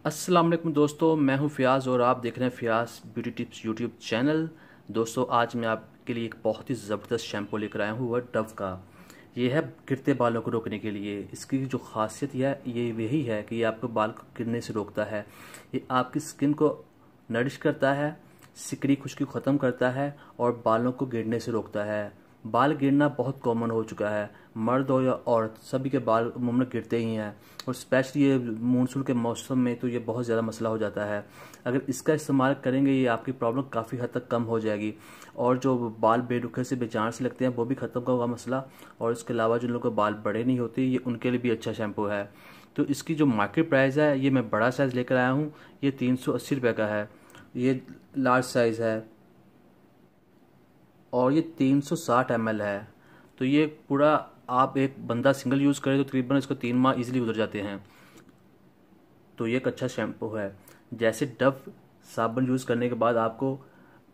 अस्सलाम वालेकुम दोस्तों, मैं हूं फ़ियाज़ और आप देख रहे हैं Fayyaz beauty tips YouTube channel. दोस्तों, आज मैं आपके लिए एक बहुत ही ज़बरदस्त शैम्पू लेकर आया हूं, वह डव का। ये है गिरते बालों को रोकने के लिए। इसकी जो ख़ासियत है ये यही है कि ये आपके बाल को गिरने से रोकता है। ये आपकी स्किन को नरिश करता है, सिकड़ी खुश्की ख़त्म करता है और बालों को गिरने से रोकता है। बाल गिरना बहुत कॉमन हो चुका है, मर्द हो या औरत सभी के बाल मुंह में गिरते ही हैं, और स्पेशली ये मानसून के मौसम में तो ये बहुत ज़्यादा मसला हो जाता है। अगर इसका इस्तेमाल करेंगे ये आपकी प्रॉब्लम काफ़ी हद तक कम हो जाएगी, और जो बाल बेरुखे से बेजान से लगते हैं वो भी ख़त्म होगा मसला। और इसके अलावा जिन लोगों के बाल बड़े नहीं होते ये उनके लिए भी अच्छा शैम्पू है। तो इसकी जो मार्केट प्राइस है, ये मैं बड़ा साइज़ लेकर आया हूँ, ये 380 रुपये का है। ये लार्ज साइज़ है और ये 360 ml है। तो ये पूरा आप एक बंदा सिंगल यूज़ करे तो तकरीबन इसको 3 माह इजीली गुजर जाते हैं। तो ये एक अच्छा शैम्पू है। जैसे डव साबुन यूज़ करने के बाद आपको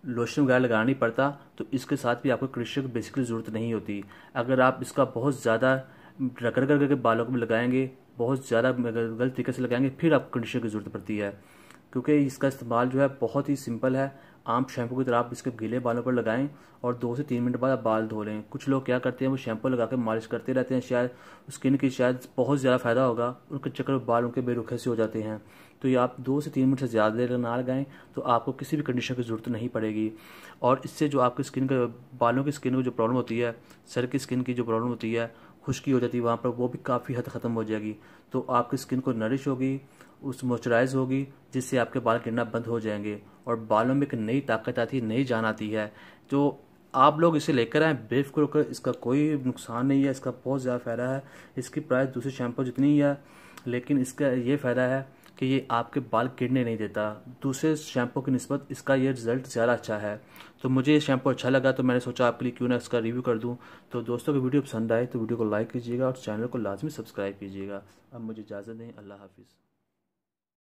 लोशन वगैरह लगाना नहीं पड़ता, तो इसके साथ भी आपको कंडीशनर की बेसिकली ज़रूरत नहीं होती। अगर आप इसका बहुत ज़्यादा रगड़ करके बालों को लगाएंगे, बहुत ज़्यादा गलत तरीके से लगाएंगे, फिर आपको कंडीशनर की ज़रूरत पड़ती है। क्योंकि इसका इस्तेमाल जो है बहुत ही सिंपल है। आम शैम्पू की तरह आप इसके गीले बालों पर लगाएं और 2 से 3 मिनट बाद आप बाल धो लें। कुछ लोग क्या करते हैं, वो शैम्पू लगा के मालिश करते रहते हैं, शायद स्किन की शायद बहुत ज़्यादा फ़ायदा होगा, उनके चक्कर में बाल उनके बेरुखे से हो जाते हैं। तो ये आप 2 से 3 मिनट से ज़्यादा देर ना लगाएं तो आपको किसी भी कंडीशनर की ज़रूरत नहीं पड़ेगी। और इससे जो आपकी स्किन का बालों की स्किन को जो प्रॉब्लम होती है, सर की स्किन की जो प्रॉब्लम होती है, खुश्की हो जाती है वहाँ पर, वो भी काफ़ी हद तक ख़त्म हो जाएगी। तो आपकी स्किन को नरिश होगी, उस मॉइस्चराइज होगी, जिससे आपके बाल गिरना बंद हो जाएंगे और बालों में एक नई ताकत आती है, नई जान आती है। तो आप लोग इसे लेकर आएँ बेवकूफ़ होकर, इसका कोई नुकसान नहीं है, इसका बहुत ज़्यादा फ़ायदा है। इसकी प्राइस दूसरे शैम्पू जितनी ही है, लेकिन इसका ये फ़ायदा है कि ये आपके बाल गिरने नहीं देता। दूसरे शैम्पू की निस्बत इसका ये रिज़ल्ट ज़्यादा अच्छा है। तो मुझे ये शैम्पू अच्छा लगा तो मैंने सोचा आपके लिए क्यों ना इसका रिव्यू कर दूँ। तो दोस्तों की वीडियो पसंद आए तो वीडियो को लाइक कीजिएगा और चैनल को लाजमी सब्सक्राइब कीजिएगा। अब मुझे इजाज़त दें, अल्लाह हाफिज़।